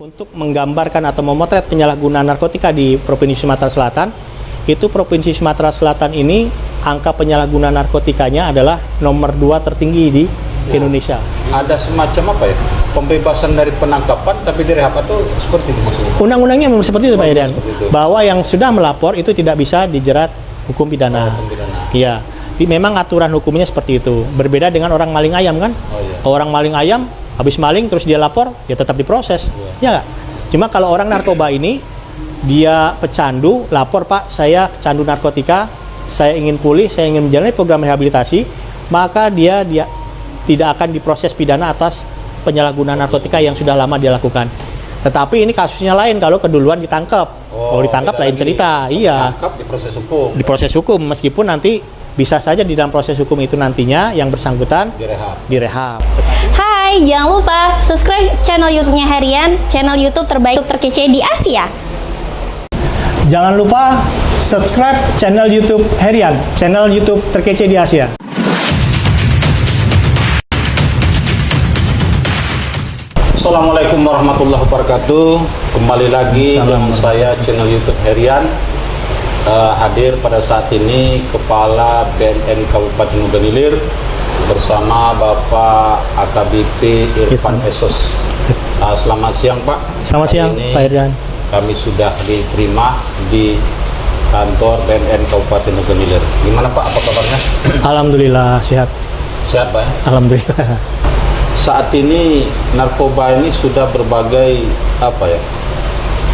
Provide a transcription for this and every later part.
Untuk menggambarkan atau memotret penyalahgunaan narkotika di Provinsi Sumatera Selatan, itu Provinsi Sumatera Selatan ini angka penyalahgunaan narkotikanya adalah nomor 2 tertinggi di Indonesia. Ada semacam apa ya? Pembebasan dari penangkapan tapi direhab atau seperti itu maksudnya? Undang-undangnya memang seperti itu, Pak Irian. Seperti itu. Bahwa yang sudah melapor itu tidak bisa dijerat hukum pidana. Hukum pidana. Iya. Memang aturan hukumnya seperti itu. Berbeda dengan orang maling ayam kan? Oh, iya. Orang maling ayam habis maling terus dia lapor, ya tetap diproses. Ya nggak? Cuma kalau orang narkoba ini, dia pecandu, lapor, Pak, saya pecandu narkotika, saya ingin pulih, saya ingin menjalani program rehabilitasi, maka dia tidak akan diproses pidana atas penyalahgunaan narkotika yang sudah lama dia lakukan. Tetapi ini kasusnya lain kalau keduluan ditangkap. Kalau ditangkap lain cerita. Iya. Ditangkap diproses hukum. Diproses hukum, meskipun nanti bisa saja di dalam proses hukum itu nantinya yang bersangkutan direhab. Hai, jangan lupa subscribe channel YouTube-nya Herian, channel YouTube terbaik terkece di Asia. Jangan lupa subscribe channel YouTube Herian, channel YouTube terkece di Asia. Assalamualaikum warahmatullahi wabarakatuh. Kembali lagi dengan saya channel YouTube Herian. Hadir pada saat ini Kepala BNN Kabupaten Nuganilir bersama Bapak AKBP Irfan Esos. Selamat siang, Pak. Selamat siang, Pak Irfan. Kami sudah diterima di kantor BNN Kabupaten Nuganilir. Gimana, Pak? Apa kabarnya? Alhamdulillah sehat. Sehat, Pak? Alhamdulillah. Saat ini narkoba ini sudah berbagai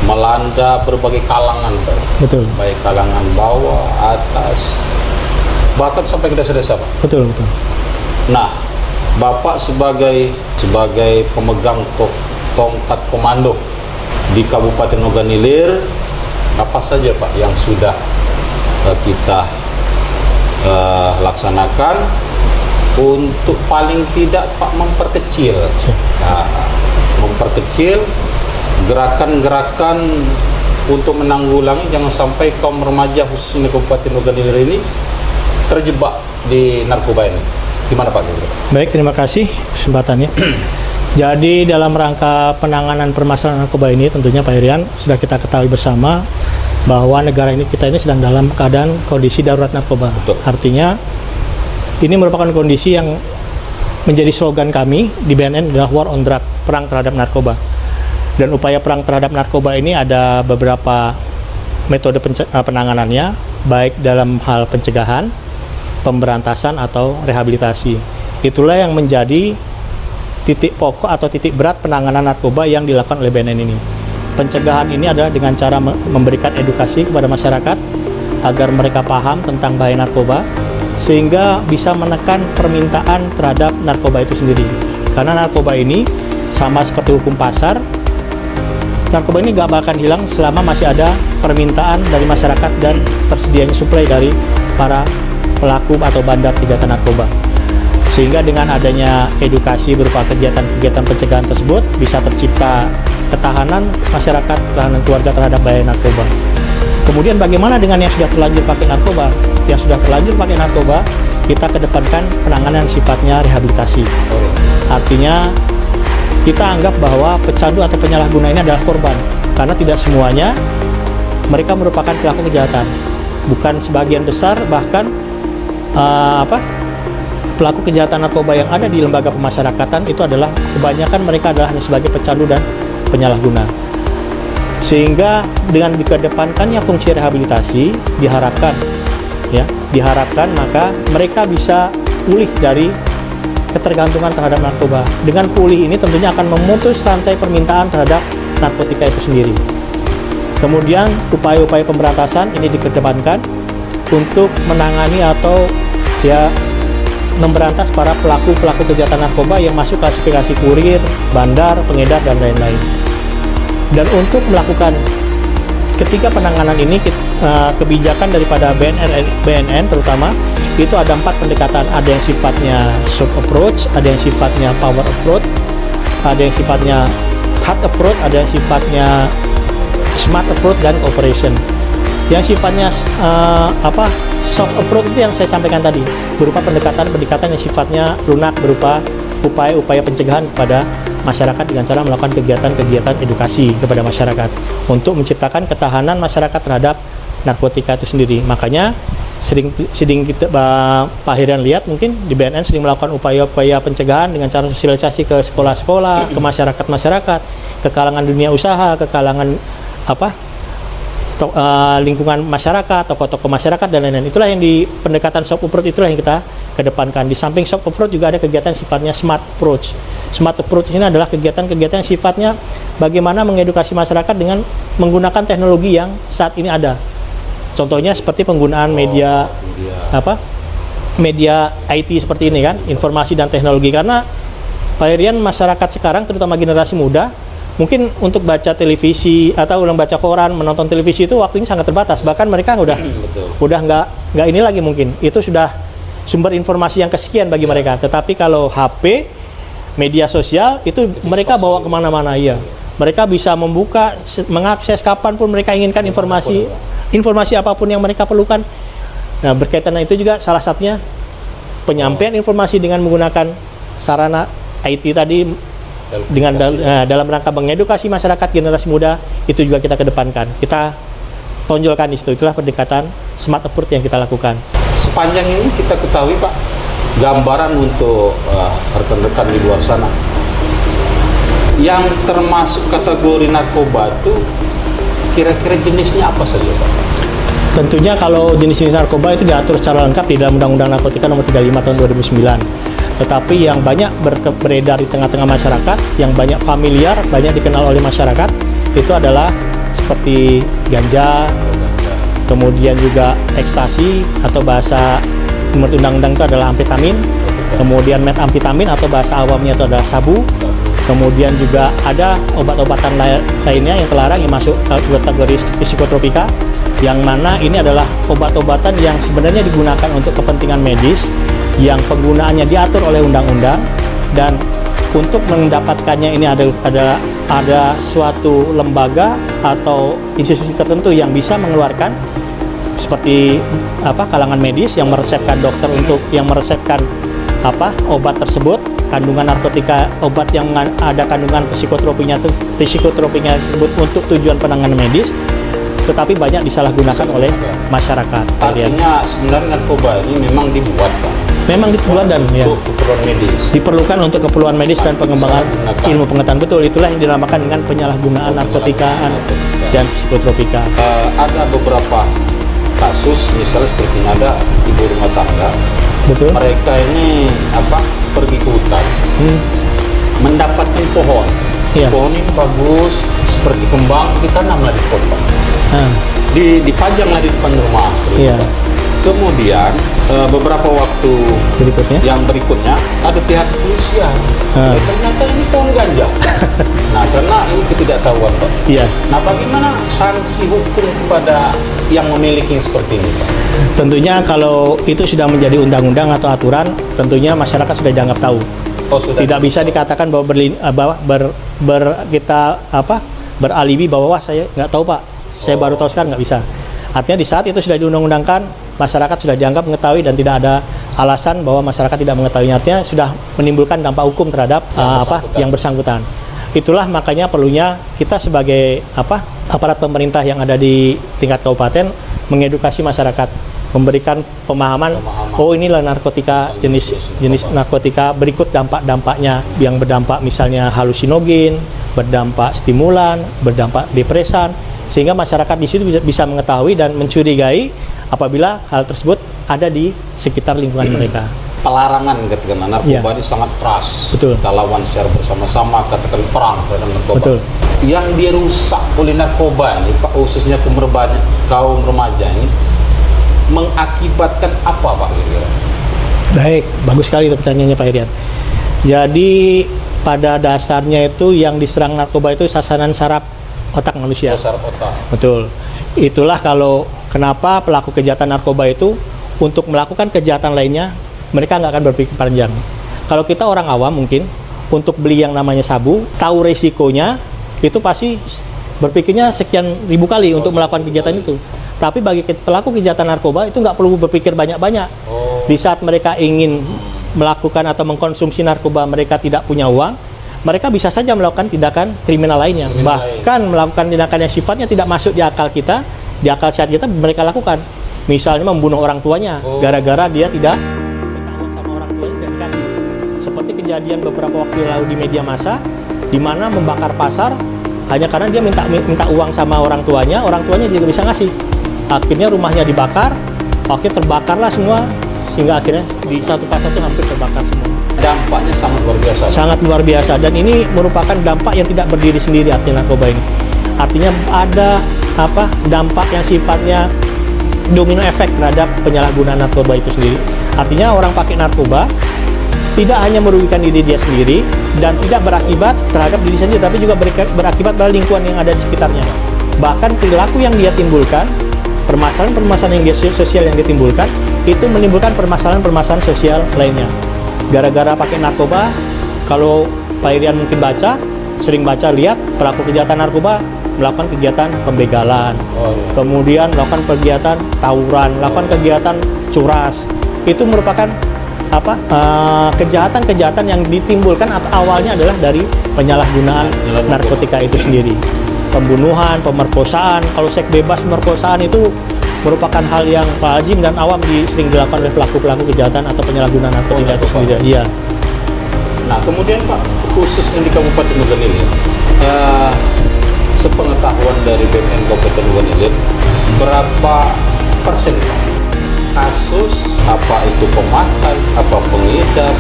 melanda berbagai kalangan, Pak. Betul. Baik kalangan bawah, atas, bahkan sampai ke desa-desa, Pak. Betul, betul. Nah, Bapak sebagai pemegang tongkat komando di Kabupaten Nuganilir, apa saja, Pak, yang sudah kita laksanakan untuk paling tidak, Pak, memperkecil gerakan-gerakan untuk menanggulangi jangan sampai kaum remaja khususnya Kabupaten Nuganilir ini terjebak di narkoba ini. Gimana, Pak? Baik, terima kasih kesempatannya. Jadi dalam rangka penanganan permasalahan narkoba ini tentunya Pak Irian sudah kita ketahui bersama bahwa negara kita ini sedang dalam keadaan kondisi darurat narkoba. Betul. Artinya ini merupakan kondisi yang menjadi slogan kami di BNN adalah War on Drug, perang terhadap narkoba. Dan upaya perang terhadap narkoba ini ada beberapa metode penanganannya, baik dalam hal pencegahan, pemberantasan, atau rehabilitasi. Itulah yang menjadi titik pokok atau titik berat penanganan narkoba yang dilakukan oleh BNN ini. Pencegahan ini adalah dengan cara memberikan edukasi kepada masyarakat agar mereka paham tentang bahaya narkoba, sehingga bisa menekan permintaan terhadap narkoba itu sendiri. Karena narkoba ini sama seperti hukum pasar, narkoba ini gak bakal hilang selama masih ada permintaan dari masyarakat dan tersedianya suplai dari para pelaku atau bandar kejahatan narkoba. Sehingga dengan adanya edukasi berupa kegiatan-kegiatan pencegahan tersebut bisa tercipta ketahanan masyarakat, ketahanan keluarga terhadap bahaya narkoba. Kemudian bagaimana dengan yang sudah terlanjur pakai narkoba? Yang sudah terlanjur pakai narkoba, kita kedepankan penanganan sifatnya rehabilitasi. Artinya kita anggap bahwa pecandu atau penyalahguna ini adalah korban, karena tidak semuanya mereka merupakan pelaku kejahatan. Bukan sebagian besar, bahkan pelaku kejahatan narkoba yang ada di lembaga pemasyarakatan itu adalah kebanyakan mereka adalah hanya sebagai pecandu dan penyalahguna. Sehingga dengan dikedepankannya fungsi rehabilitasi diharapkan maka mereka bisa pulih dari ketergantungan terhadap narkoba. Dengan pulih ini tentunya akan memutus rantai permintaan terhadap narkotika itu sendiri. Kemudian upaya-upaya pemberantasan ini dikedepankan untuk menangani atau memberantas para pelaku kejahatan narkoba yang masuk klasifikasi kurir, bandar, pengedar, dan lain-lain. Dan untuk melakukan ketiga penanganan ini, kebijakan daripada BNN terutama itu ada 4 pendekatan. Ada yang sifatnya soft approach, ada yang sifatnya power approach, ada yang sifatnya hard approach, ada yang sifatnya smart approach, dan cooperation. Yang sifatnya soft approach itu yang saya sampaikan tadi, berupa pendekatan yang sifatnya lunak, berupa upaya-upaya pencegahan kepada masyarakat dengan cara melakukan kegiatan-kegiatan edukasi kepada masyarakat untuk menciptakan ketahanan masyarakat terhadap narkotika itu sendiri. Makanya sering kita Pak Herian lihat mungkin di BNN sering melakukan upaya-upaya pencegahan dengan cara sosialisasi ke sekolah-sekolah, ke masyarakat-masyarakat, ke kalangan dunia usaha, ke kalangan lingkungan masyarakat, tokoh-tokoh masyarakat dan lain-lain. Itulah yang di pendekatan soft approach, itulah yang kita kedepankan. Di samping soft approach juga ada kegiatan sifatnya smart approach. Smart approach ini adalah kegiatan-kegiatan yang sifatnya bagaimana mengedukasi masyarakat dengan menggunakan teknologi yang saat ini ada. Contohnya seperti penggunaan media IT seperti ini kan, informasi dan teknologi. Karena Pak Herian, masyarakat sekarang terutama generasi muda mungkin untuk baca televisi atau baca koran, menonton televisi itu waktunya sangat terbatas. Bahkan mereka udah nggak ini lagi mungkin. Itu sudah sumber informasi yang kesekian bagi mereka. Tetapi kalau HP, media sosial itu mereka bawa kemana-mana ya. Mereka bisa membuka, mengakses kapanpun mereka inginkan informasi apapun yang mereka perlukan. Nah, berkaitan dengan itu juga salah satunya penyampaian informasi dengan menggunakan sarana IT tadi dengan dalam rangka mengedukasi masyarakat generasi muda, itu juga kita kedepankan. Kita tonjolkan di situ. Itulah pendekatan smart approach yang kita lakukan. Sepanjang ini kita ketahui Pak, gambaran untuk rekan-rekan di luar sana yang termasuk kategori narkoba itu kira-kira jenisnya apa saja Pak? Tentunya kalau jenis-jenis narkoba itu diatur secara lengkap di dalam Undang-Undang Narkotika Nomor 35 Tahun 2009. Tetapi yang banyak beredar di tengah-tengah masyarakat, yang banyak familiar, banyak dikenal oleh masyarakat, itu adalah seperti ganja, kemudian juga ekstasi atau bahasa menurut undang-undang itu adalah amfetamin, kemudian metamfetamin atau bahasa awamnya itu adalah sabu. Kemudian juga ada obat-obatan lainnya yang terlarang yang masuk kategori psikotropika, yang mana ini adalah obat-obatan yang sebenarnya digunakan untuk kepentingan medis, yang penggunaannya diatur oleh undang-undang, dan untuk mendapatkannya ini ada suatu lembaga atau institusi tertentu yang bisa mengeluarkan seperti kalangan medis yang meresepkan dokter untuk yang meresepkan obat tersebut, kandungan narkotika, obat yang ada kandungan psikotropinya tersebut untuk tujuan penanganan medis, tetapi banyak disalahgunakan oleh masyarakat. Artinya sebenarnya narkoba ini memang dibuat Pak? Memang dibuat dan untuk keperluan medis. Diperlukan untuk keperluan medis dan pengembangan ilmu pengetahuan. Betul, itulah yang dinamakan dengan penyalahgunaan narkotika dan psikotropika. Ada beberapa kasus, misalnya seperti ada ibu rumah tangga. Betul. Mereka ini pergi ke hutan, mendapatkan pohon. Iya. Pohon ini bagus, seperti kembang, ditanamlah di kota. Dipajanglah di depan rumah. Iya. Kemudian beberapa waktu berikutnya ada pihak kepolisian. Ternyata ini pohon ganja. Nah, karena ini ketidaktahuan Pak. Iya. Nah, bagaimana sanksi hukum kepada yang memiliki seperti ini Pak? Tentunya kalau itu sudah menjadi undang-undang atau aturan, tentunya masyarakat sudah dianggap tahu. Tidak bisa dikatakan bahwa kita beralibi bahwa saya nggak tahu Pak, saya baru tahu sekarang, nggak bisa. Artinya di saat itu sudah diundang-undangkan, masyarakat sudah dianggap mengetahui dan tidak ada alasan bahwa masyarakat tidak mengetahuinya. Artinya sudah menimbulkan dampak hukum terhadap yang bersangkutan. Itulah makanya perlunya kita sebagai aparat pemerintah yang ada di tingkat kabupaten mengedukasi masyarakat, memberikan pemahaman. Oh, inilah narkotika, jenis narkotika, berikut dampak-dampaknya yang berdampak misalnya halusinogen, berdampak stimulan, berdampak depresan, sehingga masyarakat di situ bisa mengetahui dan mencurigai apabila hal tersebut ada di sekitar lingkungan mereka. Pelarangan ketika narkoba ini sangat keras. Betul. Kita lawan secara bersama-sama, katakan perang terhadap narkoba. Betul. Yang dirusak oleh narkoba ini, Pak, khususnya kaum remaja ini, mengakibatkan apa Pak kira-kira? Baik, bagus sekali itu pertanyaannya Pak Herian. Jadi pada dasarnya itu yang diserang narkoba itu sasaran saraf otak manusia. Saraf otak. Betul. Itulah kalau kenapa pelaku kejahatan narkoba itu untuk melakukan kejahatan lainnya mereka nggak akan berpikir panjang. Kalau kita orang awam mungkin untuk beli yang namanya sabu, tahu resikonya, itu pasti berpikirnya sekian ribu kali untuk melakukan kegiatan itu. Tapi bagi pelaku kejahatan narkoba itu nggak perlu berpikir banyak-banyak. Di saat mereka ingin melakukan atau mengkonsumsi narkoba, mereka tidak punya uang, mereka bisa saja melakukan tindakan kriminal lainnya. Bahkan melakukan tindakan yang sifatnya tidak masuk di akal kita, di akal sehat kita, mereka lakukan. Misalnya membunuh orang tuanya, gara-gara dia tidak minta uang sama orang tuanya dan dikasih. Seperti kejadian beberapa waktu lalu di media massa, di mana membakar pasar hanya karena dia minta uang sama orang tuanya juga bisa ngasih. Akhirnya rumahnya dibakar, akhirnya terbakarlah semua, sehingga akhirnya di satu pasar itu hampir terbakar semua. Dampaknya sangat luar biasa. Sangat luar biasa, dan ini merupakan dampak yang tidak berdiri sendiri artinya narkoba ini. Artinya ada dampak yang sifatnya domino efek terhadap penyalahgunaan narkoba itu sendiri. Artinya orang pakai narkoba tidak hanya merugikan diri dia sendiri dan tidak berakibat terhadap diri sendiri, tapi juga berakibat pada lingkungan yang ada di sekitarnya. Bahkan perilaku yang dia timbulkan, permasalahan-permasalahan yang sosial yang ditimbulkan, itu menimbulkan permasalahan-permasalahan sosial lainnya. Gara-gara pakai narkoba, kalau Pak Irian mungkin sering baca lihat pelaku kejahatan narkoba melakukan kegiatan pembegalan, kemudian melakukan kegiatan tawuran, melakukan kegiatan curas. Itu merupakan kejahatan-kejahatan yang ditimbulkan atau awalnya adalah dari penyalahgunaan narkotika itu sendiri. Pembunuhan, pemerkosaan, kalau seks bebas pemerkosaan itu merupakan hal yang lazim dan awam sering dilakukan oleh pelaku-pelaku kejahatan atau penyalahgunaan narkotika itu sendiri. Iya. Nah, kemudian Pak, khususnya di Kabupaten Ogan Ilir, sepengetahuan dari BNN Kabupaten Ogan Ilir, berapa persen Pak, kasus apa itu pemakai, apa pengedar,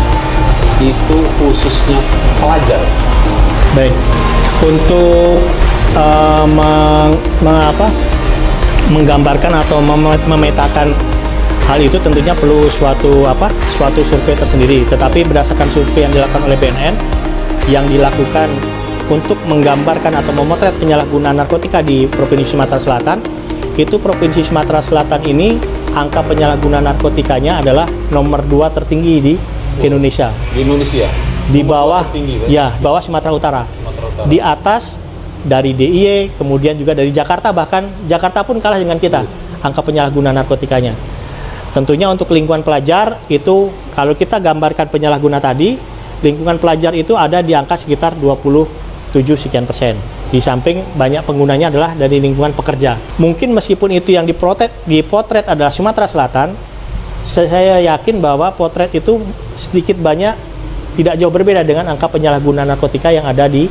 itu khususnya pelajar? Baik, untuk menggambarkan atau memetakan hal itu tentunya perlu suatu survei tersendiri. Tetapi berdasarkan survei yang dilakukan oleh BNN yang dilakukan untuk menggambarkan atau memotret penyalahgunaan narkotika di Provinsi Sumatera Selatan, itu Provinsi Sumatera Selatan ini angka penyalahgunaan narkotikanya adalah nomor 2 tertinggi di Indonesia. Di Indonesia? Di bawah, bawah Sumatera Utara. Di atas dari DIY, kemudian juga dari Jakarta, bahkan Jakarta pun kalah dengan kita angka penyalahgunaan narkotikanya. Tentunya untuk lingkungan pelajar itu, kalau kita gambarkan penyalahguna tadi, lingkungan pelajar itu ada di angka sekitar 27 sekian persen. Di samping banyak penggunanya adalah dari lingkungan pekerja. Mungkin meskipun itu yang dipotret adalah Sumatera Selatan, saya yakin bahwa potret itu sedikit banyak tidak jauh berbeda dengan angka penyalahgunaan narkotika yang ada di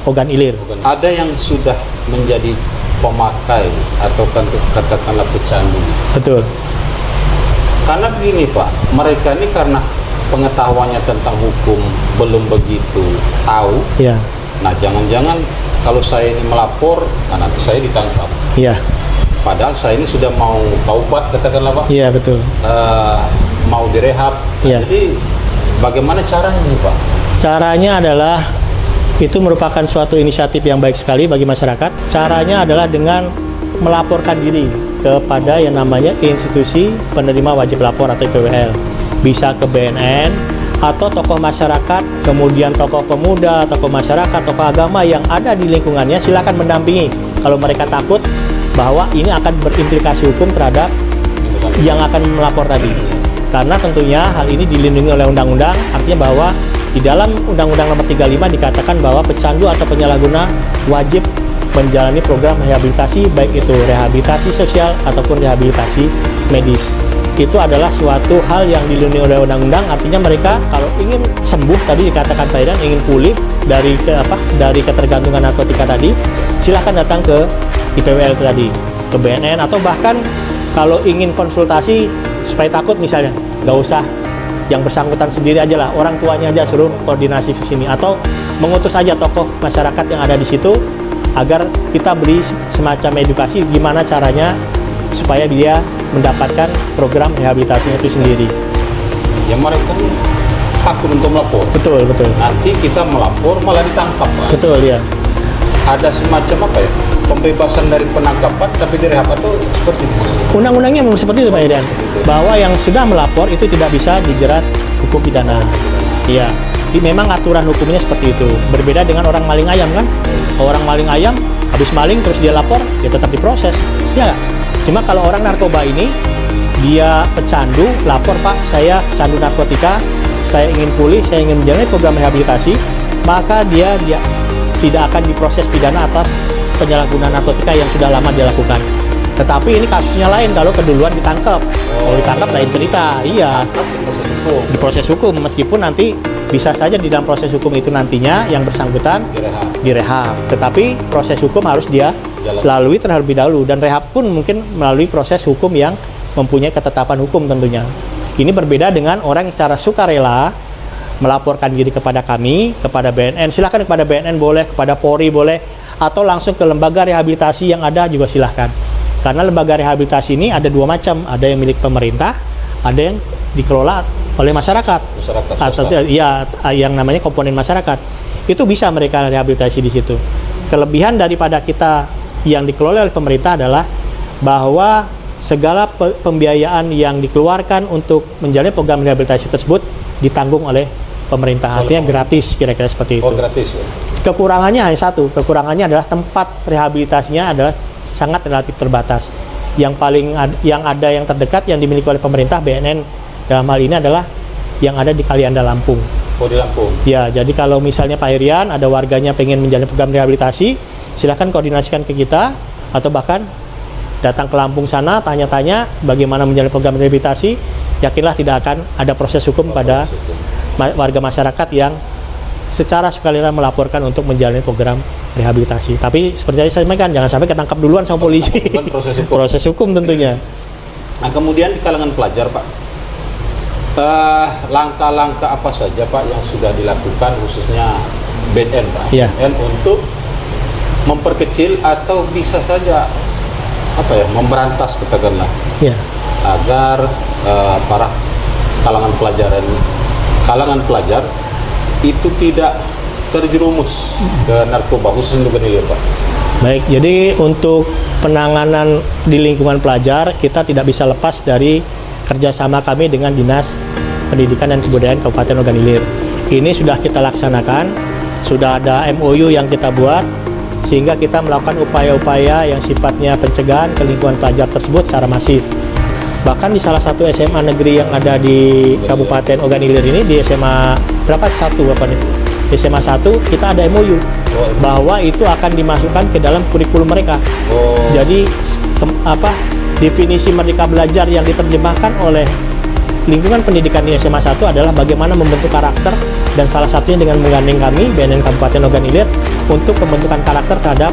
Ogan Ilir. Ada yang sudah menjadi pemakai atau katakanlah pecandu. Betul. Karena begini Pak, mereka ini karena pengetahuannya tentang hukum belum begitu tahu. Iya. Nah, jangan-jangan kalau saya ini melapor, nah nanti saya ditangkap. Iya. Padahal saya ini sudah mau taubat, katakanlah Pak. Iya, betul. Mau direhab. Iya. Jadi bagaimana caranya nih Pak? Caranya adalah, itu merupakan suatu inisiatif yang baik sekali bagi masyarakat. Caranya adalah dengan melaporkan diri kepada yang namanya institusi penerima wajib lapor atau IPWL. Bisa ke BNN atau tokoh masyarakat, kemudian tokoh pemuda, tokoh masyarakat, tokoh agama yang ada di lingkungannya, silakan mendampingi kalau mereka takut bahwa ini akan berimplikasi hukum terhadap yang akan melapor tadi. Karena tentunya hal ini dilindungi oleh undang-undang, artinya bahwa di dalam Undang-Undang Nomor 35 dikatakan bahwa pecandu atau penyalahguna wajib menjalani program rehabilitasi, baik itu rehabilitasi sosial ataupun rehabilitasi medis. Itu adalah suatu hal yang dilindungi oleh undang-undang, artinya mereka kalau ingin sembuh, tadi dikatakan Pak Irian, ingin pulih dari ketergantungan narkotika tadi, silahkan datang ke IPWL tadi, ke BNN, atau bahkan kalau ingin konsultasi supaya takut misalnya, nggak usah yang bersangkutan sendiri aja lah, orang tuanya aja suruh koordinasi ke sini, atau mengutus aja tokoh masyarakat yang ada di situ agar kita beri semacam edukasi gimana caranya supaya dia mendapatkan program rehabilitasinya itu sendiri. Ya mereka hak untuk melapor. Betul, betul. Nanti kita melapor malah ditangkap Pak. Betul, ya. Ada semacam apa ya? Pembebasan dari penangkapan tapi direhab atau seperti itu? Undang-undangnya memang seperti itu Pak Irian, bahwa yang sudah melapor itu tidak bisa dijerat hukum pidana. Iya, memang aturan hukumnya seperti itu. Berbeda dengan orang maling ayam kan? Orang maling ayam habis maling terus dia lapor, ya tetap diproses. Ya, cuma kalau orang narkoba ini dia pecandu, lapor Pak, saya candu narkotika, saya ingin pulih, saya ingin menjalani program rehabilitasi, maka dia tidak akan diproses pidana atas penyalahgunaan narkotika yang sudah lama dia lakukan. Tetapi ini kasusnya lain kalau keduluan ditangkap. Kalau ditangkap lain cerita, iya. Di proses hukum, meskipun nanti bisa saja di dalam proses hukum itu nantinya yang bersangkutan direhab. Tetapi proses hukum harus dia lalui terlebih dahulu, dan rehab pun mungkin melalui proses hukum yang mempunyai ketetapan hukum tentunya. Ini berbeda dengan orang yang secara sukarela melaporkan diri kepada kami, kepada BNN. Silahkan kepada BNN boleh, kepada Polri boleh, atau langsung ke lembaga rehabilitasi yang ada juga silahkan. Karena lembaga rehabilitasi ini ada dua macam, ada yang milik pemerintah, ada yang dikelola oleh masyarakat atau ya yang namanya komponen masyarakat. Itu bisa mereka rehabilitasi di situ. Kelebihan daripada kita yang dikelola oleh pemerintah adalah bahwa segala pembiayaan yang dikeluarkan untuk menjalani program rehabilitasi tersebut ditanggung oleh pemerintah. Artinya gratis, kira-kira seperti itu. Oh, gratis ya. Kekurangannya hanya satu, kekurangannya adalah tempat rehabilitasinya adalah sangat relatif terbatas. Yang ada yang terdekat yang dimiliki oleh pemerintah BNN dalam hal ini adalah yang ada di Kalianda, Lampung. Oh, di Lampung. Ya, jadi kalau misalnya Pak Herian ada warganya pengen menjalani program rehabilitasi, silakan koordinasikan ke kita, atau bahkan datang ke Lampung sana, tanya-tanya bagaimana menjalani program rehabilitasi. Yakinlah tidak akan ada proses hukum pada warga masyarakat yang secara sukarela melaporkan untuk menjalani program rehabilitasi. Tapi seperti yang saya sampaikan, jangan sampai ketangkap duluan sama polisi. Proses hukum tentunya. Nah, kemudian di kalangan pelajar, Pak, langkah-langkah apa saja, Pak, yang sudah dilakukan khususnya BNN, Pak, Ya. BNN untuk memperkecil atau bisa saja memberantas katakanlah, Ya. agar para kalangan pelajar itu tidak terjerumus ke narkoba, khusus untuk ini, Pak. Baik, jadi untuk penanganan di lingkungan pelajar, kita tidak bisa lepas dari kerjasama kami dengan Dinas Pendidikan dan Kebudayaan Kabupaten Ogan Ilir. Ini sudah kita laksanakan, sudah ada MOU yang kita buat, sehingga kita melakukan upaya-upaya yang sifatnya pencegahan ke lingkungan pelajar tersebut secara masif. Bahkan di salah satu SMA negeri yang ada di Kabupaten Ogan Ilir ini, di SMA SMA 1, kita ada MOU bahwa itu akan dimasukkan ke dalam kurikulum mereka. Jadi definisi Merdeka Belajar yang diterjemahkan oleh lingkungan pendidikan di SMA 1 adalah bagaimana membentuk karakter, dan salah satunya dengan menggandeng kami BNN Kabupaten Ogan Ilir untuk pembentukan karakter terhadap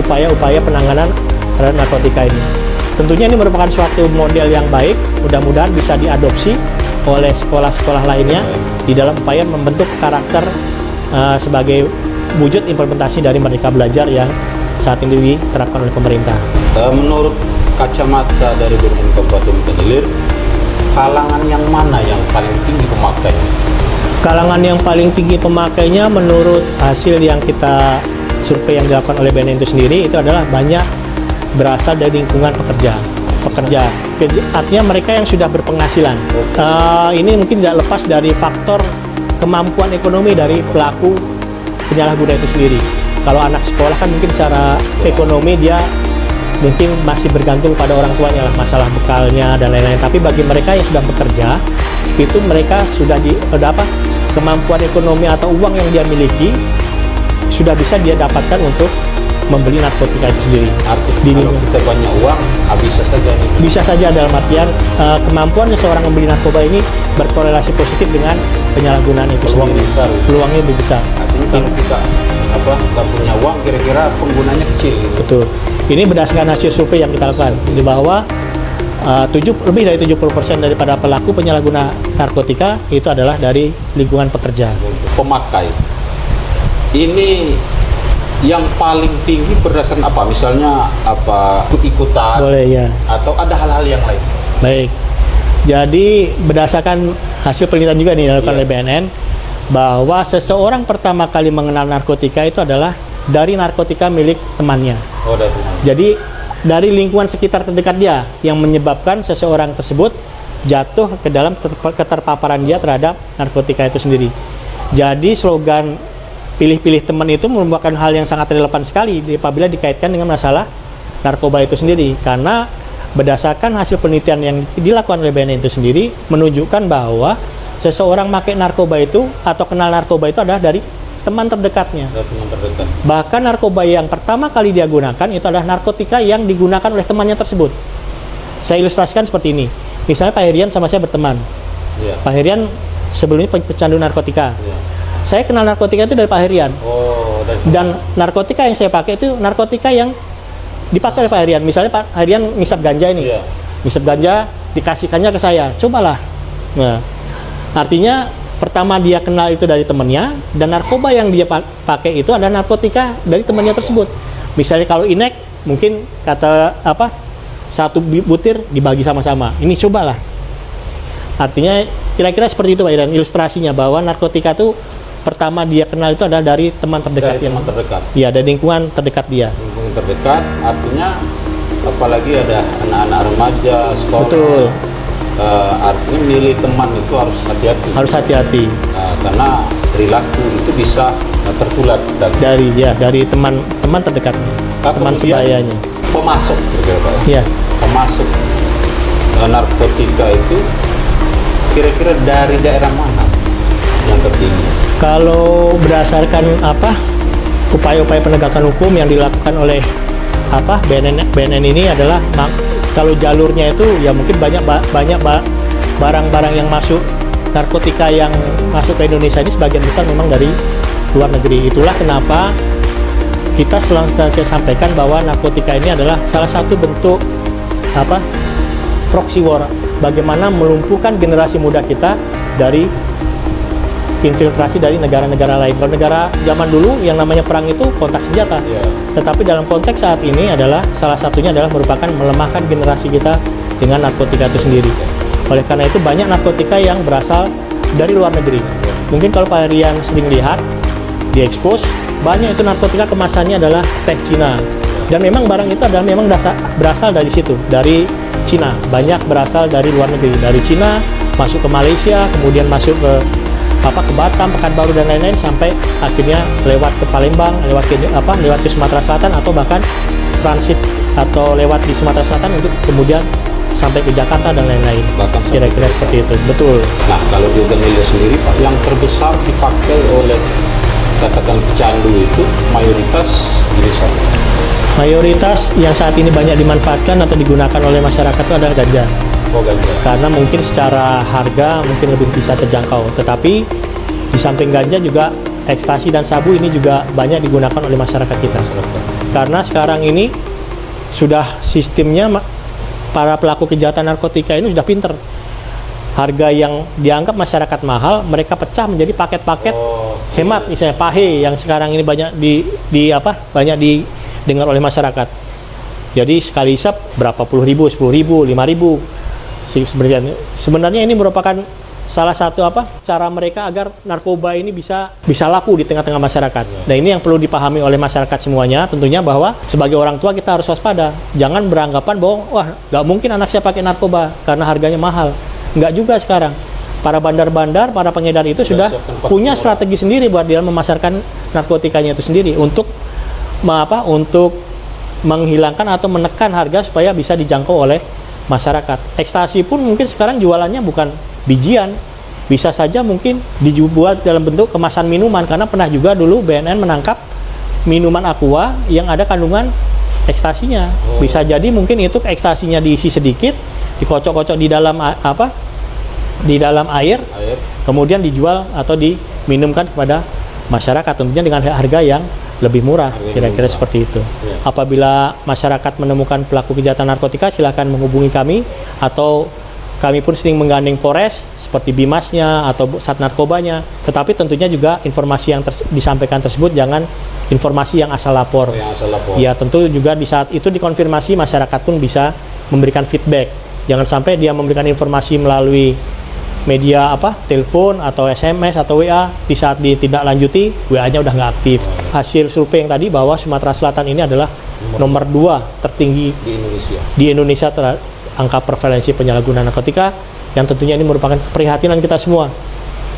upaya-upaya penanganan terhadap narkotika ini. Tentunya ini merupakan suatu model yang baik, mudah-mudahan bisa diadopsi oleh sekolah-sekolah lainnya di dalam upaya membentuk karakter sebagai wujud implementasi dari Merdeka Belajar yang saat ini diterapkan oleh pemerintah. Menurut kacamata dari BNN Kabupaten Ogan Ilir, kalangan yang mana yang paling tinggi pemakainya? Kalangan yang paling tinggi pemakainya menurut hasil yang kita survei yang dilakukan oleh BNN itu sendiri, itu adalah banyak berasal dari lingkungan pekerja. Artinya mereka yang sudah berpenghasilan. Ini mungkin tidak lepas dari faktor kemampuan ekonomi dari pelaku penyalahguna itu sendiri. Kalau anak sekolah kan mungkin secara ekonomi dia mungkin masih bergantung pada orang tuanya lah, masalah bekalnya dan lain-lain. Tapi bagi mereka yang sudah bekerja, itu mereka sudah kemampuan ekonomi atau uang yang dia miliki sudah bisa dia dapatkan untuk membeli narkotika itu sendiri. Artinya kalau kita banyak uang, bisa saja nih. Bisa saja dalam artian kemampuan seseorang membeli narkoba ini berkorelasi positif dengan penyalahgunaan itu sendiri. Peluangnya lebih besar. Artinya kalau kita nggak punya uang, kira-kira penggunanya kecil gitu. Betul. Ini berdasarkan hasil survei yang kita lakukan, di bahwa lebih dari 70% daripada pelaku penyalahguna narkotika itu adalah dari lingkungan pekerja. Pemakai ini yang paling tinggi berdasarkan apa? Misalnya ikut-ikutan, boleh ya, atau ada hal-hal yang lain? Baik, jadi berdasarkan hasil penelitian juga nih dilakukan oleh BNN, bahwa seseorang pertama kali mengenal narkotika itu adalah dari narkotika milik temannya. Oh, dari temannya. Jadi dari lingkungan sekitar terdekat dia yang menyebabkan seseorang tersebut jatuh ke dalam keterpaparan dia terhadap narkotika itu sendiri. Jadi slogan pilih-pilih teman itu merupakan hal yang sangat relevan sekali apabila dikaitkan dengan masalah narkoba itu sendiri, karena berdasarkan hasil penelitian yang dilakukan oleh BNN itu sendiri menunjukkan bahwa seseorang pakai narkoba itu atau kenal narkoba itu adalah dari teman terdekatnya. Dari teman terdekat. Bahkan narkoba yang pertama kali dia gunakan itu adalah narkotika yang digunakan oleh temannya tersebut. Saya ilustrasikan seperti ini. Misalnya Pak Herian sama saya berteman. Iya. Pak Herian sebelumnya pecandu narkotika. Iya. Saya kenal narkotika itu dari Pak Herian. Oh, dari Dan narkotika yang saya pakai itu narkotika yang dipakai oleh Pak Herian. Misalnya Pak Herian ngisap ganja ini. Iya. Ngisap ganja, dikasihkannya ke saya. Cobalah. Nah, artinya pertama dia kenal itu dari temannya, dan narkoba yang dia pakai itu adalah narkotika dari temannya tersebut. Misalnya kalau inek, mungkin kata apa, satu butir dibagi sama-sama. Ini cobalah. Artinya kira-kira seperti itu Pak Iran, ilustrasinya bahwa narkotika itu pertama dia kenal itu adalah dari teman terdekat. Dari teman terdekat. Iya, dari lingkungan terdekat dia. Lingkungan terdekat, artinya apalagi ada anak-anak remaja, sekolah. Betul. Artinya milih teman itu harus hati-hati. Harus hati-hati. Karena perilaku itu bisa tertular dari teman terdekatnya, teman sebayanya. Pemasok, kira-kira Pak. Iya. Pemasok narkotika itu kira-kira dari daerah mana yang tertinggi? Kalau berdasarkan upaya-upaya penegakan hukum yang dilakukan oleh BNN ini adalah kalau jalurnya itu ya mungkin banyak barang-barang yang masuk, narkotika yang masuk ke Indonesia ini sebagian besar memang dari luar negeri. Itulah kenapa kita selalu saya sampaikan bahwa narkotika ini adalah salah satu bentuk proxy war, bagaimana melumpuhkan generasi muda kita dari infiltrasi dari negara-negara lain. Kalau negara zaman dulu yang namanya perang itu kontak senjata. Yeah. Tetapi dalam konteks saat ini adalah salah satunya adalah merupakan melemahkan generasi kita dengan narkotika itu sendiri. Oleh karena itu banyak narkotika yang berasal dari luar negeri. Mungkin kalau Pak Herian sering lihat di expose, banyak itu narkotika kemasannya adalah teh Cina. Dan memang barang itu adalah memang berasal dari situ, dari Cina. Banyak berasal dari luar negeri, dari Cina masuk ke Malaysia, kemudian masuk ke Batam, Pekanbaru dan lain-lain, sampai akhirnya lewat ke Palembang, lewat ke Sumatera Selatan, atau bahkan transit atau lewat di Sumatera Selatan untuk kemudian sampai ke Jakarta dan lain-lain. Kira-kira seperti itu. Betul. Nah, kalau di Ganelia sendiri Pak, yang terbesar dipakai oleh katakan pecandu itu mayoritas jenis apa? Mayoritas yang saat ini banyak dimanfaatkan atau digunakan oleh masyarakat itu adalah ganja. Oh, ganja. Karena mungkin secara harga mungkin lebih bisa terjangkau. Tetapi di samping ganja juga ekstasi dan sabu ini juga banyak digunakan oleh masyarakat kita. Karena sekarang ini sudah sistemnya para pelaku kejahatan narkotika ini sudah pinter. Harga yang dianggap masyarakat mahal, mereka pecah menjadi paket-paket hemat, misalnya pahe yang sekarang ini banyak banyak didengar oleh masyarakat. Jadi sekali isap berapa puluh ribu, 10.000, 5.000. Sebenarnya ini merupakan salah satu cara mereka agar narkoba ini bisa laku di tengah-tengah masyarakat. Nah, ini yang perlu dipahami oleh masyarakat semuanya, tentunya bahwa sebagai orang tua kita harus waspada. Jangan beranggapan bahwa wah, nggak mungkin anak saya pakai narkoba karena harganya mahal. Nggak juga sekarang. Para bandar-bandar, para pengedar itu sudah punya strategi sendiri buat dia memasarkan narkotikanya itu sendiri untuk menghilangkan atau menekan harga supaya bisa dijangkau oleh masyarakat. Ekstasi pun mungkin sekarang jualannya bukan bijian, bisa saja mungkin dibuat dalam bentuk kemasan minuman, karena pernah juga dulu BNN menangkap minuman Aqua yang ada kandungan ekstasinya. Bisa jadi mungkin itu ekstasinya diisi sedikit, dikocok-kocok di dalam air, kemudian dijual atau diminumkan kepada masyarakat, tentunya dengan harga yang lebih murah, kira-kira seperti itu. Apabila masyarakat menemukan pelaku kejahatan narkotika, silakan menghubungi kami, atau kami pun sering menggandeng Polres seperti Bimasnya atau Sat Narkobanya. Tetapi tentunya juga informasi yang disampaikan tersebut jangan informasi yang asal lapor. Ya, tentu juga di saat itu dikonfirmasi, masyarakat pun bisa memberikan feedback. Jangan sampai dia memberikan informasi melalui media telepon atau SMS atau WA, di saat ditindaklanjuti WA-nya udah nggak aktif. Hasil survei yang tadi bahwa Sumatera Selatan ini adalah nomor 2 tertinggi di Indonesia angka prevalensi penyalahgunaan narkotika, yang tentunya ini merupakan keprihatinan kita semua,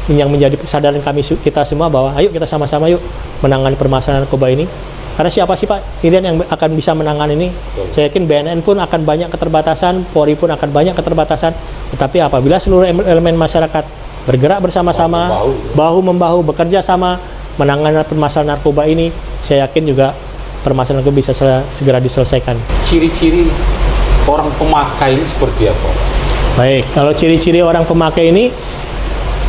yang menjadi kesadaran kita semua bahwa ayo kita sama-sama yuk menangani permasalahan narkoba ini. Karena siapa sih Pak Irian yang akan bisa menangani ini? Saya yakin BNN pun akan banyak keterbatasan, Polri pun akan banyak keterbatasan. Tetapi apabila seluruh elemen masyarakat bergerak bersama-sama, bahu-membahu, bekerja sama, menangani permasalahan narkoba ini, saya yakin juga permasalahan itu bisa segera diselesaikan. Ciri-ciri orang pemakai ini seperti apa? Baik, kalau ciri-ciri orang pemakai ini,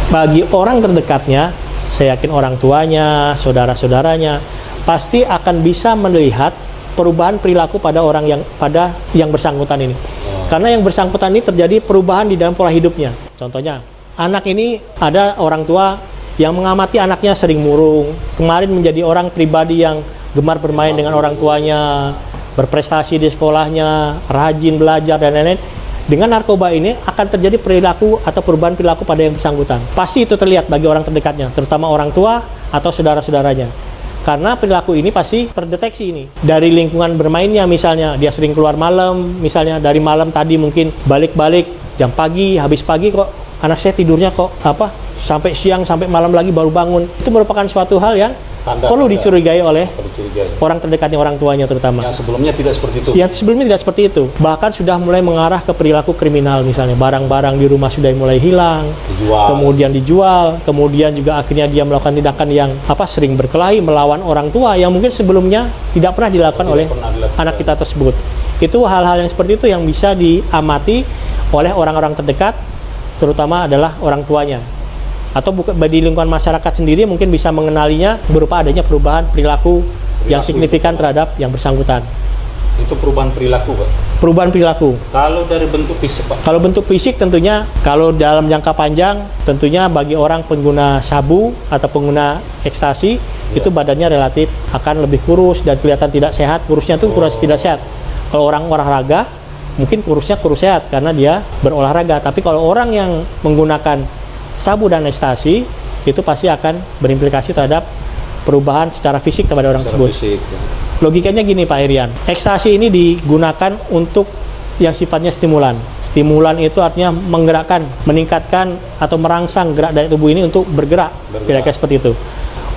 bagi orang terdekatnya, saya yakin orang tuanya, saudara-saudaranya, pasti akan bisa melihat perubahan perilaku pada yang bersangkutan ini. Karena yang bersangkutan ini terjadi perubahan di dalam pola hidupnya. Contohnya, anak ini ada orang tua yang mengamati anaknya sering murung, kemarin menjadi orang pribadi yang gemar bermain dengan orang tuanya, berprestasi di sekolahnya, rajin belajar dan lain-lain. Dengan narkoba ini akan terjadi perilaku atau perubahan perilaku pada yang bersangkutan. Pasti itu terlihat bagi orang terdekatnya, terutama orang tua atau saudara-saudaranya. Karena perilaku ini pasti terdeteksi ini. Dari lingkungan bermainnya misalnya, dia sering keluar malam, misalnya dari malam tadi mungkin balik-balik jam pagi, habis pagi kok anak saya tidurnya kok sampai siang, sampai malam lagi baru bangun. Itu merupakan suatu hal yang perlu dicurigai oleh orang terdekatnya, orang tuanya terutama. Yang sebelumnya tidak seperti itu. Yang sebelumnya tidak seperti itu. Bahkan sudah mulai mengarah ke perilaku kriminal misalnya. Barang-barang di rumah sudah mulai hilang, kemudian dijual, kemudian juga akhirnya dia melakukan tindakan yang sering berkelahi melawan orang tua yang mungkin sebelumnya tidak pernah dilakukan oleh anak kita tersebut. Itu hal-hal yang seperti itu yang bisa diamati oleh orang-orang terdekat, terutama adalah orang tuanya. Atau di lingkungan masyarakat sendiri mungkin bisa mengenalinya berupa adanya perubahan perilaku yang signifikan terhadap yang bersangkutan. Itu perubahan perilaku, Pak? Perubahan perilaku. Kalau dari bentuk fisik, Pak? Kalau bentuk fisik tentunya, kalau dalam jangka panjang, tentunya bagi orang pengguna sabu atau pengguna ekstasi, itu badannya relatif akan lebih kurus dan kelihatan tidak sehat. Kurusnya itu kurus tidak sehat. Kalau orang olahraga, mungkin kurusnya kurus sehat karena dia berolahraga. Tapi kalau orang yang menggunakan sabu dan ekstasi, itu pasti akan berimplikasi terhadap perubahan secara fisik kepada orang tersebut. Logikanya gini Pak Irian, ekstasi ini digunakan untuk yang sifatnya stimulan. Stimulan itu artinya menggerakkan, meningkatkan atau merangsang gerak daya tubuh ini untuk bergerak. Kira-kira seperti itu.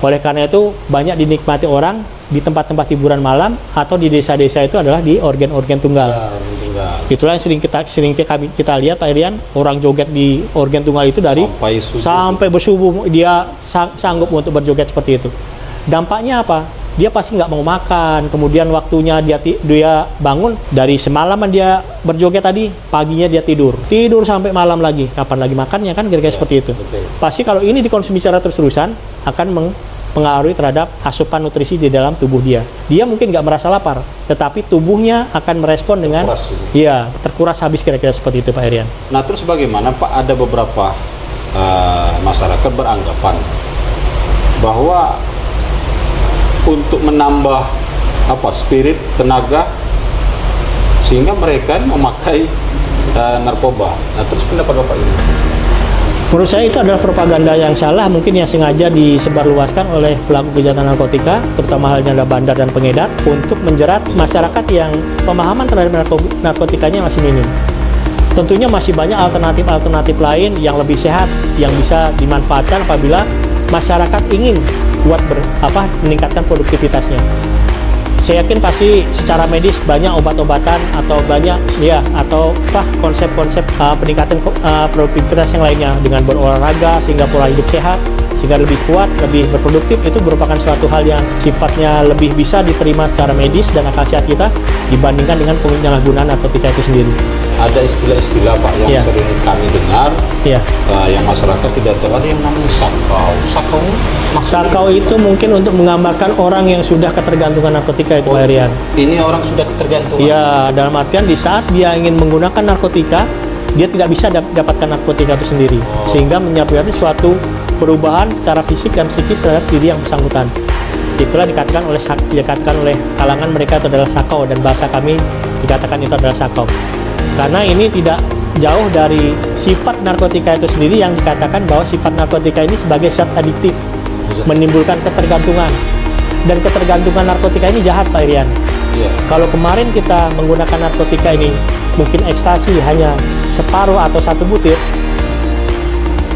Oleh karena itu banyak dinikmati orang di tempat-tempat hiburan malam atau di desa-desa itu adalah di organ-organ tunggal. Itulah yang sering kita lihat Pak Irian, orang joget di organ tunggal itu dari sampai bersubuh dia sanggup untuk berjoget seperti itu. Dampaknya apa? Dia pasti nggak mau makan, kemudian waktunya dia bangun dari semalaman dia berjoget tadi, paginya dia tidur sampai malam lagi. Kapan lagi makannya kan kira-kira seperti itu. Pasti kalau ini dikonsumsi secara terus-terusan akan mempengaruhi terhadap asupan nutrisi di dalam tubuh dia. Dia mungkin nggak merasa lapar, tetapi tubuhnya akan merespon dengan terkuras habis, kira-kira seperti itu Pak Irian. Nah terus bagaimana Pak, ada beberapa masyarakat beranggapan bahwa untuk menambah spirit, tenaga, sehingga mereka memakai narkoba. Nah terus pendapat Bapak ini? Menurut saya itu adalah propaganda yang salah, mungkin yang sengaja disebarluaskan oleh pelaku kejahatan narkotika, terutama halnya adalah bandar dan pengedar, untuk menjerat masyarakat yang pemahaman terhadap narkotikanya masih minim. Tentunya masih banyak alternatif-alternatif lain yang lebih sehat, yang bisa dimanfaatkan apabila masyarakat ingin meningkatkan produktivitasnya. Saya yakin pasti secara medis banyak obat-obatan atau banyak konsep-konsep peningkatan produktivitas yang lainnya dengan berolahraga sehingga pola hidup sehat, sehingga lebih kuat, lebih berproduktif. Itu merupakan suatu hal yang sifatnya lebih bisa diterima secara medis dan akal sehat kita dibandingkan dengan penyalahgunaan narkotika itu sendiri. Ada istilah-istilah Pak yang sering kami dengar, yang masyarakat tidak tahu, ada yang namanya sakau. Sakau itu mungkin untuk menggambarkan orang yang sudah ketergantungan narkotika itu Pak Irian. Ini orang sudah ketergantungan? Ya, dalam artian di saat dia ingin menggunakan narkotika, dia tidak bisa dapatkan narkotika itu sendiri, sehingga menyebabkan suatu perubahan secara fisik dan psikis terhadap diri yang bersangkutan. Itulah dikatakan oleh kalangan mereka itu adalah sakau, dan bahasa kami dikatakan itu adalah sakau. Karena ini tidak jauh dari sifat narkotika itu sendiri yang dikatakan bahwa sifat narkotika ini sebagai zat adiktif, menimbulkan ketergantungan. Dan ketergantungan narkotika ini jahat Pak Irian. Kalau kemarin kita menggunakan narkotika ini, mungkin ekstasi hanya separuh atau 1 butir,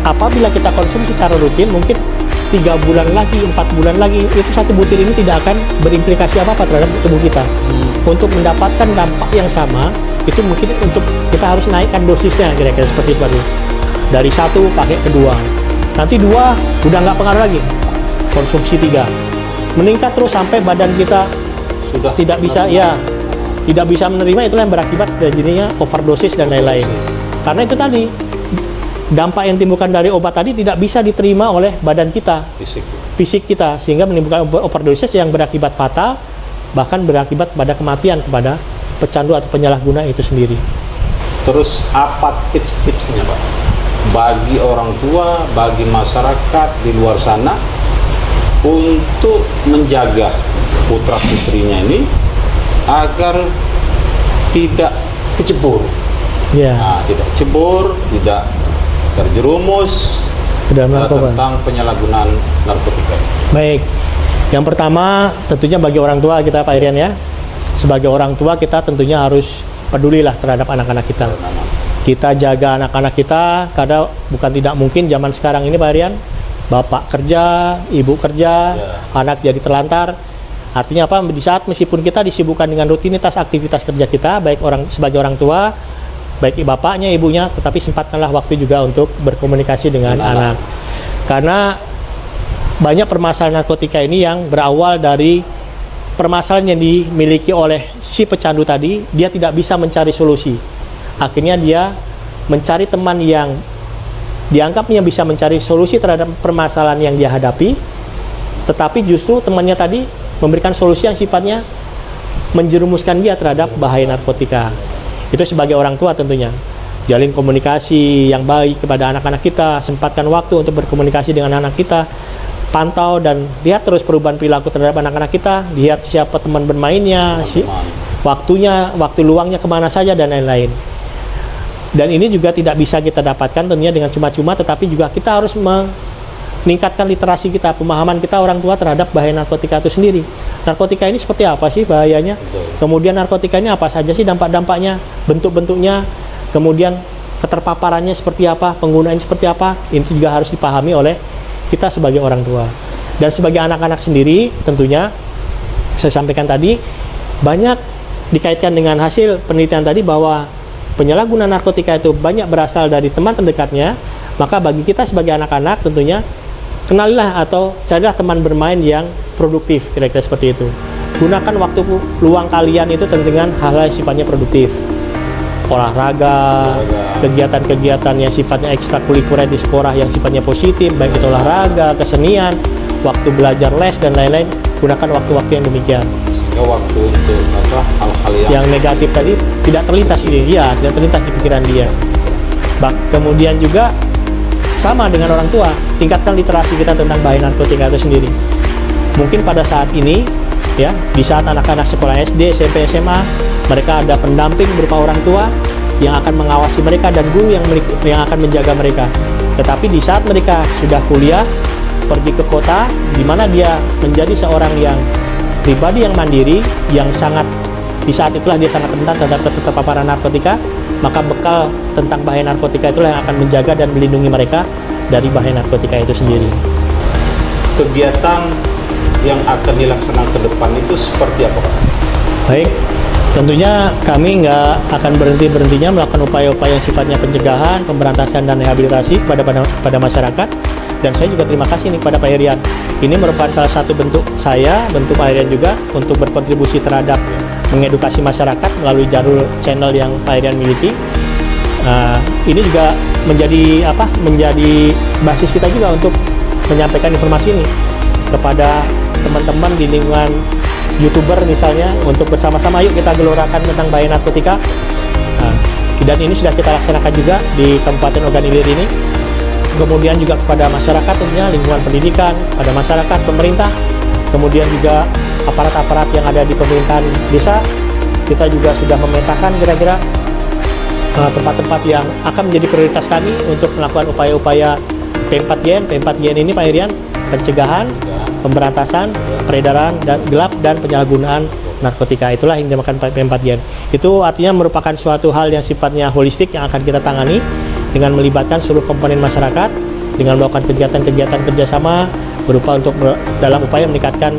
apabila kita konsumsi secara rutin, mungkin 3 bulan lagi, 4 bulan lagi, itu 1 butir ini tidak akan berimplikasi apa-apa terhadap tubuh kita. Untuk mendapatkan dampak yang sama, itu mungkin untuk kita harus naikkan dosisnya, kira-kira seperti itu. Dari 1 pakai ke 2, nanti 2 udah nggak pengaruh lagi, konsumsi 3. Meningkat terus sampai badan kita Sudah tidak bisa tidak bisa menerima, itulah yang berakibat jadinya overdosis dan lain-lain. Karena itu tadi dampak yang timbulkan dari obat tadi tidak bisa diterima oleh badan kita, fisik kita, sehingga menimbulkan overdosis yang berakibat fatal, bahkan berakibat pada kematian kepada pecandu atau penyalahguna itu sendiri. Terus apa tips-tipsnya Pak? Bagi orang tua, bagi masyarakat di luar sana untuk menjaga putra-putrinya ini agar tidak kecebur. Ya, Tidak kecebur, tidak terjerumus ke dalam narkoba. tentang penyalahgunaan narkotika. Baik. Yang pertama tentunya bagi orang tua kita, Pak Irian, ya. Sebagai orang tua kita tentunya harus pedulilah terhadap anak-anak kita. Kita jaga anak-anak kita, karena bukan tidak mungkin zaman sekarang ini, Pak Irian, bapak kerja, ibu kerja, anak jadi terlantar. Artinya apa? Di saat meskipun kita disibukkan dengan rutinitas aktivitas kerja kita, baik sebagai orang tua, baik bapaknya, ibunya, tetapi sempatkanlah waktu juga untuk berkomunikasi dengan anak. Karena banyak permasalahan narkotika ini yang berawal dari permasalahan yang dimiliki oleh si pecandu tadi, dia tidak bisa mencari solusi. Akhirnya dia mencari teman yang dianggapnya bisa mencari solusi terhadap permasalahan yang dia hadapi, tetapi justru temannya tadi memberikan solusi yang sifatnya menjerumuskan dia terhadap bahaya narkotika. Itu sebagai orang tua tentunya. Jalin komunikasi yang baik kepada anak-anak kita, sempatkan waktu untuk berkomunikasi dengan anak kita, pantau dan lihat terus perubahan perilaku terhadap anak-anak kita, lihat siapa teman bermainnya, waktu luangnya kemana saja, dan lain-lain. Dan ini juga tidak bisa kita dapatkan tentunya dengan cuma-cuma, tetapi juga kita harus meningkatkan literasi kita, pemahaman kita orang tua terhadap bahaya narkotika itu sendiri. Narkotika ini seperti apa sih bahayanya? Kemudian narkotika ini apa saja sih dampak-dampaknya, bentuk-bentuknya, kemudian keterpaparannya seperti apa, penggunaannya seperti apa, itu juga harus dipahami oleh kita sebagai orang tua. Dan sebagai anak-anak sendiri tentunya, saya sampaikan tadi, banyak dikaitkan dengan hasil penelitian tadi bahwa penyalahguna narkotika itu banyak berasal dari teman terdekatnya. Maka bagi kita sebagai anak-anak tentunya, kenalilah atau carilah teman bermain yang produktif, kira-kira seperti itu. Gunakan waktu luang kalian itu dengan hal-hal yang sifatnya produktif. Olahraga, kegiatan-kegiatan yang sifatnya ekstrakurikuler di sekolah yang sifatnya positif, baik itu olahraga, kesenian, waktu belajar les dan lain-lain, gunakan waktu-waktu yang demikian. Sehingga waktu untuk hal-hal yang negatif tadi tidak terlintas tidak terlintas di pikiran dia. Kemudian juga sama dengan orang tua, tingkatkan literasi kita tentang bahaya narkotika itu sendiri. Mungkin pada saat ini, ya, di saat anak-anak sekolah SD, SMP, SMA, mereka ada pendamping berupa orang tua yang akan mengawasi mereka dan guru yang akan menjaga mereka. Tetapi di saat mereka sudah kuliah, pergi ke kota, di mana dia menjadi seorang yang pribadi yang mandiri, yang sangat di saat itulah dia sangat rentan terhadap keterpaparan narkotika, maka bekal tentang bahaya narkotika itulah yang akan menjaga dan melindungi mereka dari bahaya narkotika itu sendiri. Kegiatan yang akan dilaksanakan ke depan itu seperti apa, Pak? Baik, tentunya kami nggak akan berhenti-berhentinya melakukan upaya-upaya yang sifatnya pencegahan, pemberantasan, dan rehabilitasi pada masyarakat. Dan saya juga terima kasih nih kepada Pak Irian. Ini merupakan salah satu bentuk Pak Irian juga untuk berkontribusi terhadap mengedukasi masyarakat melalui jalur channel yang Pak Irian miliki. Ini juga menjadi basis kita juga untuk menyampaikan informasi ini kepada teman-teman di lingkungan YouTuber misalnya, untuk bersama-sama yuk kita gelorakan tentang bahaya narkotika. Dan ini sudah kita laksanakan juga di Kabupaten Ogan Ilir ini. Kemudian juga kepada masyarakat tentunya, lingkungan pendidikan, pada masyarakat, pemerintah, kemudian juga aparat-aparat yang ada di pemerintahan desa. Kita juga sudah memetakan kira-kira tempat-tempat yang akan menjadi prioritas kami untuk melakukan upaya-upaya P4GN. P4GN ini Pak Irian, pencegahan, pemberantasan, peredaran dan gelap dan penyalahgunaan narkotika. Itulah yang dinamakan P4GN. Itu artinya merupakan suatu hal yang sifatnya holistik yang akan kita tangani dengan melibatkan seluruh komponen masyarakat, dengan melakukan kegiatan-kegiatan kerjasama berupa untuk dalam upaya meningkatkan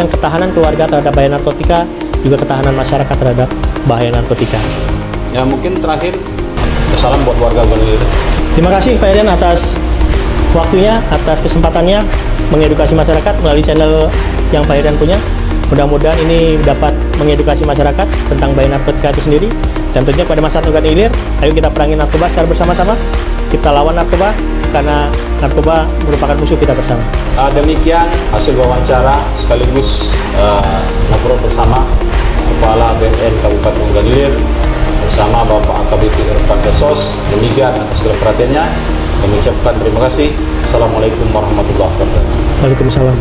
ketahanan keluarga terhadap bahaya narkotika, juga ketahanan masyarakat terhadap bahaya narkotika. Ya, mungkin terakhir, salam buat warga Ogan Ilir. Terima kasih Pak Irian atas waktunya, atas kesempatannya mengedukasi masyarakat melalui channel yang Pak Herian punya. Mudah-mudahan ini dapat mengedukasi masyarakat tentang bahaya narkotika itu sendiri. Dan tentunya pada masyarakat Ogan Ilir, ayo kita perangi narkoba secara bersama-sama. Kita lawan narkoba, karena narkoba merupakan musuh kita bersama. Demikian hasil wawancara sekaligus ngobrol bersama Kepala BNN Kabupaten Ogan Ilir bersama Bapak AKBP Irfan Desos. Demikian atas segala perhatiannya. Kami ucapkan terima kasih. Assalamualaikum warahmatullahi wabarakatuh. Waalaikumsalam.